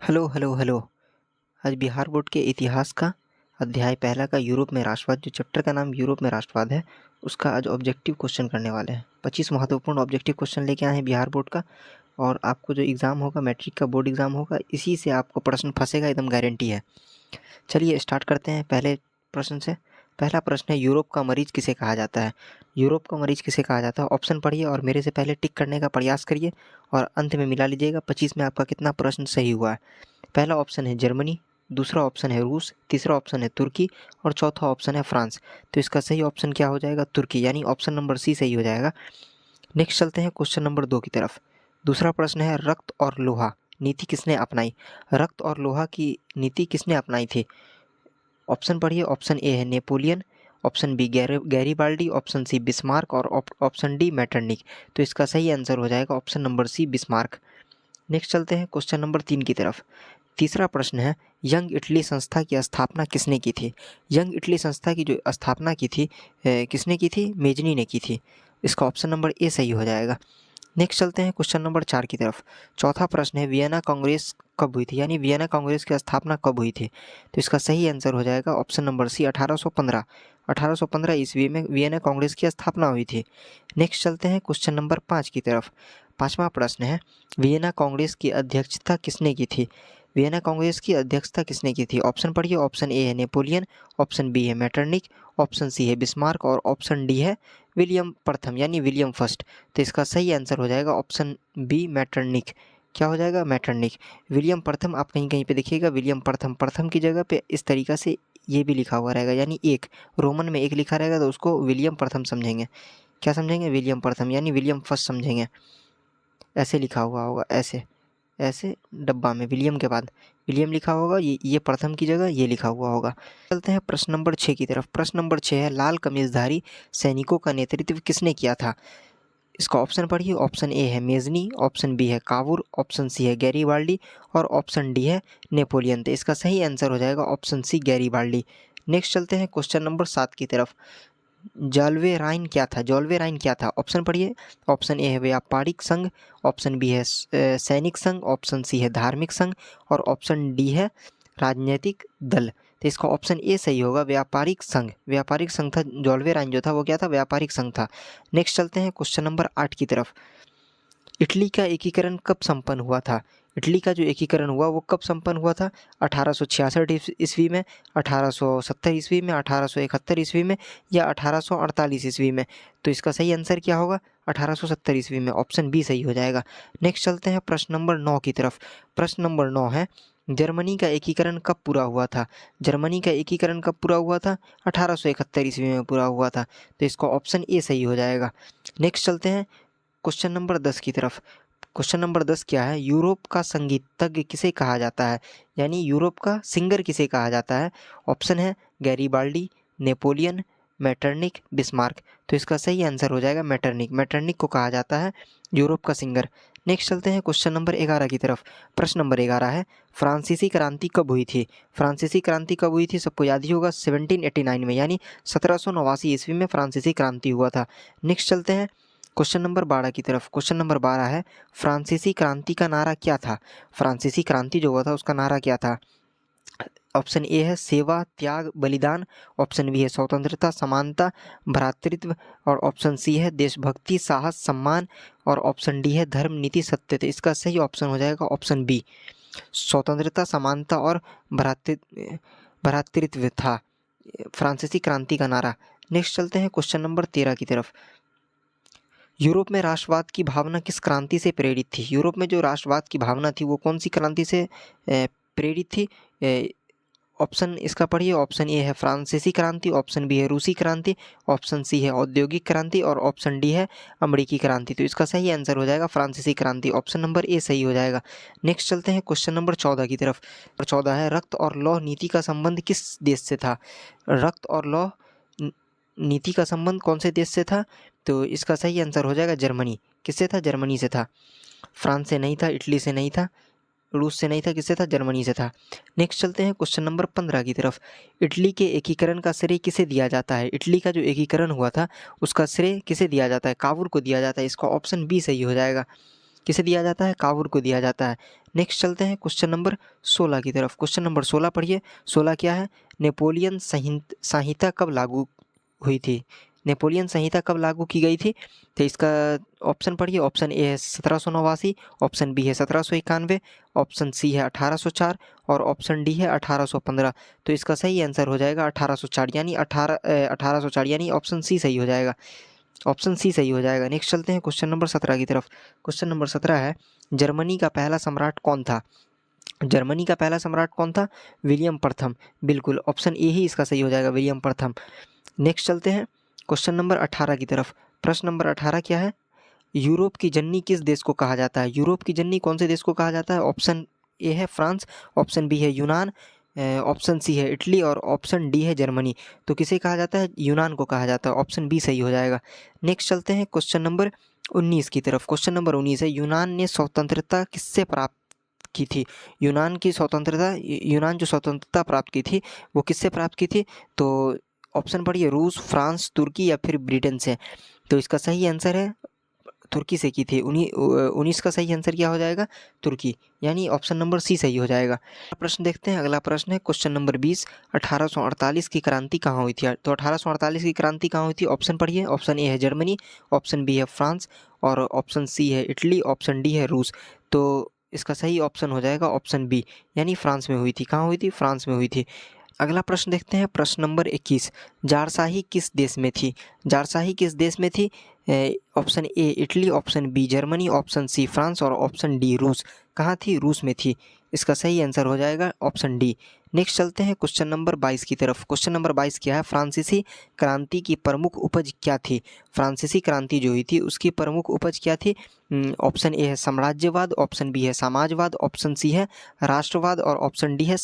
Hello hello hello. आज Bihar board के इतिहास का अध्याय पहला का यूरोप में राष्ट्रवाद, जो चैप्टर का नाम यूरोप में राष्ट्रवाद है, उसका आज ऑब्जेक्टिव क्वेश्चन करने वाले हैं। 25 महत्वपूर्ण ऑब्जेक्टिव क्वेश्चन लेके आए हैं बिहार बोर्ड का। और आपको जो एग्ज़ाम होगा, मैट्रिक का बोर्ड एग्ज़ाम होगा, इसी से आपको प्रश्न फंसेगा, एकदम गारंटी है। चलिए स्टार्ट करते हैं पहले प्रश्न से। पहला प्रश्न है, यूरोप का मरीज किसे कहा जाता है? यूरोप का मरीज किसे कहा जाता है? ऑप्शन पढ़िए और मेरे से पहले टिक करने का प्रयास करिए और अंत में मिला लीजिएगा 25 में आपका कितना प्रश्न सही हुआ है। पहला ऑप्शन है जर्मनी, दूसरा ऑप्शन है रूस, तीसरा ऑप्शन है तुर्की और चौथा ऑप्शन है फ्रांस। तो इसका सही ऑप्शन क्या हो जाएगा? तुर्की, यानी ऑप्शन नंबर सी सही हो जाएगा। नेक्स्ट चलते हैं क्वेश्चन नंबर 2 की तरफ। दूसरा प्रश्न है, रक्त और लोहा नीति किसने अपनाई? रक्त और लोहा की नीति किसने अपनाई थी? ऑप्शन पढ़िए। ऑप्शन ए है Napoleon, option B Garibaldi, option C Bismarck और ऑप्शन डी मैटरनिक। तो इसका सही आंसर हो जाएगा option number C Bismarck. Next चलते हैं क्वेश्चन नंबर 3 की तरफ। तीसरा प्रश्न है, यंग इटली संस्था की स्थापना किसने की थी? यंग इटली संस्था की जो स्थापना की थी किसने की थी? मेजनी ने की थी। इसका ऑप्शन नंबर ए सही हो जाएगा। नेक्स्ट चलते हैं क्वेश्चन नंबर 4 की तरफ। चौथा प्रश्न है, वियना कांग्रेस कब हुई थी? यानी वियना कांग्रेस की स्थापना कब हुई थी? तो इसका सही आंसर हो जाएगा ऑप्शन नंबर सी 1815। 1815 ईस्वी में वियना कांग्रेस की स्थापना हुई थी। नेक्स्ट चलते हैं क्वेश्चन नंबर 5 की तरफ। पाँचवा प्रश्न है, वियना कांग्रेस की अध्यक्षता किसने की थी? वियना कांग्रेस की अध्यक्षता किसने की थी? ऑप्शन पढ़िए। ऑप्शन ए है नेपोलियन, ऑप्शन बी है मैटरनिक, ऑप्शन सी है बिस्मार्क और ऑप्शन डी है विलियम प्रथम, यानी विलियम फर्स्ट। तो इसका सही आंसर हो जाएगा ऑप्शन बी मैटरनिक। क्या हो जाएगा? मैटरनिक। विलियम प्रथम आप कहीं कहीं पे देखिएगा, विलियम प्रथम, प्रथम की जगह पे इस तरीक़ा से ये भी लिखा हुआ रहेगा, यानी एक रोमन में एक लिखा रहेगा तो उसको विलियम प्रथम समझेंगे। क्या समझेंगे? विलियम प्रथम, यानी विलियम फर्स्ट समझेंगे। ऐसे लिखा हुआ होगा, ऐसे ऐसे डब्बा में विलियम के बाद विलियम लिखा होगा, ये प्रथम की जगह ये लिखा हुआ होगा। चलते हैं प्रश्न नंबर 6 की तरफ। प्रश्न नंबर 6 है, लाल कमीजधारी सैनिकों का नेतृत्व किसने किया था? इसका ऑप्शन पढ़िए। ऑप्शन ए है मेजनी, ऑप्शन बी है कावूर, ऑप्शन सी है गैरीबाल्डी और ऑप्शन डी है नेपोलियन। तो इसका सही आंसर हो जाएगा ऑप्शन सी गैरीबाल्डी। नेक्स्ट चलते हैं क्वेश्चन नंबर 7 की तरफ। जॉल्वे राइन क्या था? जॉल्वे राइन क्या था? ऑप्शन पढ़िए। ऑप्शन ए है व्यापारिक संघ, ऑप्शन बी है सैनिक संघ, ऑप्शन सी है धार्मिक संघ और ऑप्शन डी है राजनीतिक दल। तो इसका ऑप्शन ए सही होगा, व्यापारिक संघ। व्यापारिक संघ था जॉल्वे राइन, जो था वो क्या था? व्यापारिक संघ था। नेक्स्ट चलते हैं क्वेश्चन नंबर 8 की तरफ। इटली का एकीकरण कब संपन्न हुआ था? इटली का जो एकीकरण हुआ वो कब संपन्न हुआ था? 1866 ईस्वी में, 1870 ईस्वी में, 1871 ईस्वी में या 1848 ईस्वी में? तो इसका सही आंसर क्या होगा? 1870 ईस्वी में। ऑप्शन बी सही हो जाएगा। नेक्स्ट चलते हैं प्रश्न नंबर 9 की तरफ। प्रश्न नंबर 9 है, जर्मनी का एकीकरण कब पूरा हुआ था? जर्मनी का एकीकरण कब पूरा हुआ था? 1871 ईस्वी में पूरा हुआ था। तो इसका ऑप्शन ए सही हो जाएगा। नेक्स्ट चलते हैं क्वेश्चन नंबर 10 की तरफ। क्वेश्चन नंबर 10 क्या है, यूरोप का संगीतज्ञ किसे कहा जाता है? यानी यूरोप का सिंगर किसे कहा जाता है? ऑप्शन है गैरीबाल्डी, नेपोलियन, मैटरनिक, बिस्मार्क। तो इसका सही आंसर हो जाएगा मैटरनिक। मैटरनिक को कहा जाता है यूरोप का सिंगर। नेक्स्ट चलते हैं क्वेश्चन नंबर 11 की तरफ। प्रश्न नंबर 11 है, फ्रांसीसी क्रांति कब हुई थी? फ्रांसीसी क्रांति कब हुई थी? सबको याद ही होगा, 1789 में, यानी 1789 ईस्वी में फ्रांसीसी क्रांति हुआ था। नेक्स्ट चलते हैं क्वेश्चन नंबर 12 की तरफ। क्वेश्चन नंबर 12 है, फ्रांसीसी क्रांति का नारा क्या था? फ्रांसीसी क्रांति जो हुआ था उसका नारा क्या था? ऑप्शन ए है सेवा, त्याग, बलिदान, ऑप्शन बी है स्वतंत्रता, समानता, भ्रातृत्व और ऑप्शन सी है देशभक्ति, साहस, सम्मान और ऑप्शन डी है धर्म, नीति, सत्य। तो इसका सही ऑप्शन हो जाएगा ऑप्शन बी, स्वतंत्रता, समानता और भ्रातृत्व था फ्रांसीसी क्रांति का नारा। नेक्स्ट चलते हैं क्वेश्चन नंबर 13 की तरफ। यूरोप में राष्ट्रवाद की भावना किस क्रांति से प्रेरित थी? यूरोप में जो राष्ट्रवाद की भावना थी वो कौन सी क्रांति से प्रेरित थी? ऑप्शन इसका पढ़िए। ऑप्शन ए है फ्रांसीसी क्रांति, ऑप्शन बी है रूसी क्रांति, ऑप्शन सी है औद्योगिक क्रांति और ऑप्शन डी है अमेरिकी क्रांति। तो इसका सही आंसर हो जाएगा फ्रांसीसी क्रांति। ऑप्शन नंबर ए सही हो जाएगा। नेक्स्ट चलते हैं क्वेश्चन नंबर 14 की तरफ। 14 है, रक्त और लौह नीति का संबंध किस देश से था? रक्त और लौह नीति का संबंध कौन से देश से था? तो इसका सही आंसर हो जाएगा जर्मनी। किससे था? जर्मनी से था। फ्रांस से नहीं था, इटली से नहीं था, रूस से नहीं था, किससे था? जर्मनी से था। नेक्स्ट चलते हैं क्वेश्चन नंबर 15 की तरफ। इटली के एकीकरण का श्रेय किसे दिया जाता है? इटली का जो एकीकरण हुआ था उसका श्रेय किसे दिया जाता है? कावूर को दिया जाता है। इसका ऑप्शन बी सही हो जाएगा। किसे दिया जाता है? कावूर को दिया जाता है। नेक्स्ट चलते हैं क्वेश्चन नंबर 16 की तरफ। क्वेश्चन नंबर 16 पढ़िए। 16 क्या है? नेपोलियन संहिता कब लागू हुई थी? नेपोलियन संहिता कब लागू की गई थी? तो इसका ऑप्शन पढ़िए। ऑप्शन ए है 1789, ऑप्शन बी है 1791, ऑप्शन सी है 1804 और ऑप्शन डी है 1815। तो इसका सही आंसर हो जाएगा 1804, यानी 1804, यानी ऑप्शन सी सही हो जाएगा। ऑप्शन सी सही हो जाएगा। नेक्स्ट चलते हैं क्वेश्चन नंबर 17 की तरफ। क्वेश्चन नंबर 17 है, जर्मनी का पहला सम्राट कौन था? जर्मनी का पहला सम्राट कौन था? विलियम प्रथम। बिल्कुल, ऑप्शन ए ही इसका सही हो जाएगा, विलियम प्रथम। नेक्स्ट चलते हैं क्वेश्चन नंबर 18 की तरफ। प्रश्न नंबर 18 क्या है? यूरोप की जननी किस देश को कहा जाता है? यूरोप की जननी कौन से देश को कहा जाता है? ऑप्शन ए है फ्रांस, ऑप्शन बी है यूनान, ऑप्शन सी है इटली और ऑप्शन डी है जर्मनी। तो किसे कहा जाता है? यूनान को कहा जाता है। ऑप्शन बी सही हो जाएगा। नेक्स्ट चलते हैं क्वेश्चन नंबर 19 की तरफ। क्वेश्चन नंबर 19 है, यूनान ने स्वतंत्रता किससे प्राप्त की थी? यूनान की स्वतंत्रता, यूनान जो स्वतंत्रता प्राप्त की थी वो किससे प्राप्त की थी? तो ऑप्शन पढ़िए, रूस, फ्रांस, तुर्की या फिर ब्रिटेन से। तो इसका सही आंसर है तुर्की से की थी। 19 का सही आंसर क्या हो जाएगा? तुर्की, यानी ऑप्शन नंबर सी सही हो जाएगा। प्रश्न देखते हैं। अगला प्रश्न है क्वेश्चन नंबर 20, 1848 की क्रांति कहाँ हुई थी? तो 1848 की क्रांति कहाँ हुई थी? ऑप्शन पढ़िए। ऑप्शन ए है जर्मनी, ऑप्शन बी है फ्रांस और ऑप्शन सी है इटली, ऑप्शन डी है रूस। तो इसका सही ऑप्शन हो जाएगा ऑप्शन बी, यानी फ्रांस में हुई थी। कहाँ हुई थी? फ्रांस में हुई थी। अगला प्रश्न देखते हैं। प्रश्न नंबर 21, जारशाही किस देश में थी? जारशाही किस देश में थी? Option A Italy, option B Germany, option C France और ऑप्शन डी रूस। कहाँ थी? रूस में थी। इसका सही आंसर हो जाएगा ऑप्शन डी। नेक्स्ट चलते हैं क्वेश्चन नंबर 22 की तरफ। क्वेश्चन नंबर 22 क्या है? फ्रांसीसी क्रांति की प्रमुख उपज क्या थी? फ्रांसीसी क्रांति जो हुई थी उसकी प्रमुख उपज क्या थी? ऑप्शन ए है साम्राज्यवाद, ऑप्शन बी है समाजवाद, ऑप्शन सी है राष्ट्रवाद और ऑप्शन डी है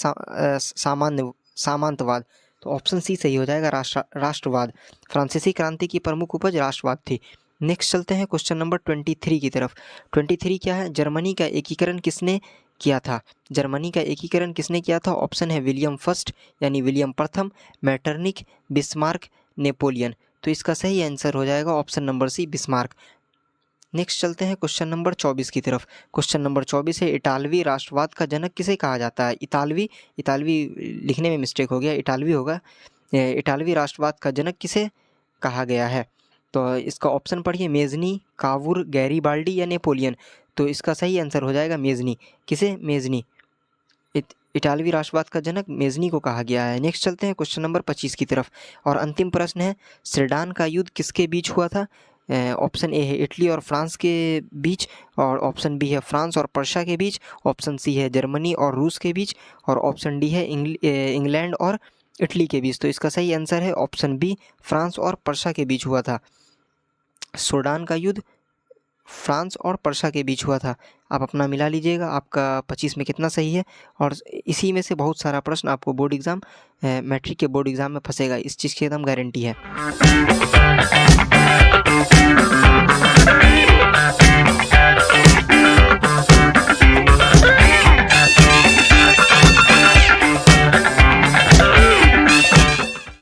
सामंतवाद। तो ऑप्शन सी सही हो जाएगा, राष्ट्रवाद। फ्रांसीसी क्रांति की प्रमुख उपज राष्ट्रवाद थी। नेक्स्ट चलते हैं क्वेश्चन नंबर 23 की तरफ। 23 क्या है? जर्मनी का एकीकरण किसने किया था? जर्मनी का एकीकरण किसने किया था? ऑप्शन है विलियम फर्स्ट, यानी विलियम प्रथम, मैटरनिक, बिस्मार्क, नेपोलियन। तो इसका सही आंसर हो जाएगा option number C, Bismarck. Next चलते हैं क्वेश्चन नंबर 24 की तरफ। क्वेश्चन नंबर 24 है, इटालवी राष्ट्रवाद का जनक किसे कहा जाता है? इतालवी लिखने में मिस्टेक हो गया, इटालवी होगा। इटालवी राष्ट्रवाद का जनक किसे कहा गया है? तो इसका ऑप्शन पढ़िए, मेजनी, कावूर, गैरीबाल्डी या नेपोलियन। तो इसका सही आंसर हो जाएगा मेजनी। किसे? मेजनी। इटालवी राष्ट्रवाद का जनक मेजनी को कहा गया है। नेक्स्ट चलते हैं क्वेश्चन नंबर 25 की तरफ और अंतिम प्रश्न है, सेडान का युद्ध किसके बीच हुआ था? ऑप्शन ए है इटली और फ्रांस के बीच और ऑप्शन बी है फ्रांस और पर्शिया के बीच, ऑप्शन सी है जर्मनी और रूस के बीच और ऑप्शन डी है इंग्लैंड और इटली के बीच। तो इसका सही आंसर है ऑप्शन बी, फ्रांस और पर्शिया के बीच हुआ था। सेडान का युद्ध फ्रांस और पर्शिया के बीच हुआ था। आप अपना मिला लीजिएगा, आपका 25 में कितना सही है। और इसी में से बहुत सारा प्रश्न आपको बोर्ड एग्ज़ाम, मैट्रिक के बोर्ड एग्ज़ाम में फंसेगा, इस चीज़ की एकदम गारंटी है।